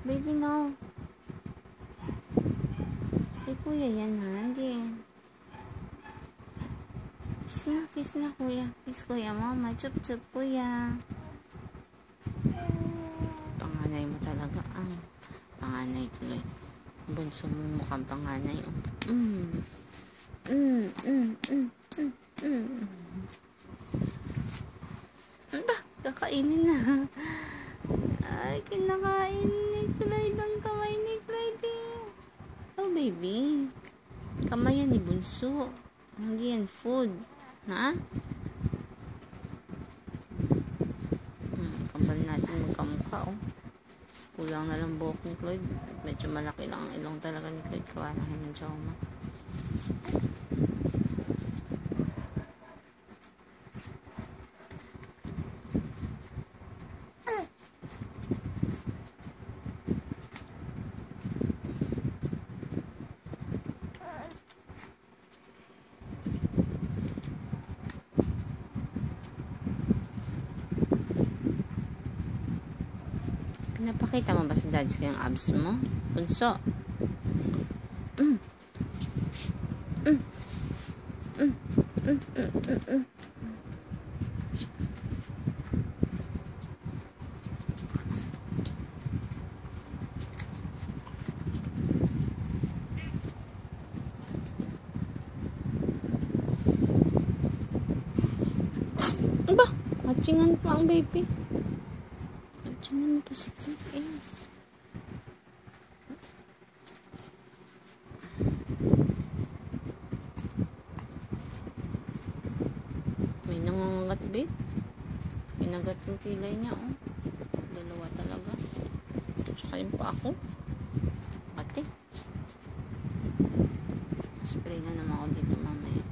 Baby, no. Kay kuya yan, ha? Hindi. Kiss na, kuya. Kiss kuya, mama. Chup-chup, kuya. Panganay mo talaga, panganay tuloy. Bunso mo mukhang panganay, Ba, kakainin na. Ay, kinakain ni Clyde ang kamay ni Clyde. Oh, baby. Kamay yan ni Bunso. Hindi yan food. Ha? Kambal natin magkamukha, Kulang na lang buhok ni Clyde. Medyo malaki lang ang ilong talaga ni Clyde. Kawa ng hemangioma. Napakita mo ba sa dads kayong abs mo? Bunso. Aba, matchingan pa ang baby. Matchingan pa si Click, May nangangagat, babe. Kinagat yung kilay niya, Dalawa talaga. Tsaka yung pa ako. Ate. Spray na naman ako dito mamaya.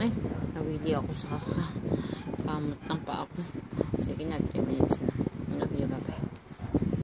Ay, nawili ako sa kamot ng pa ako. Sige na, 3 minutes na. Love you, bye-bye.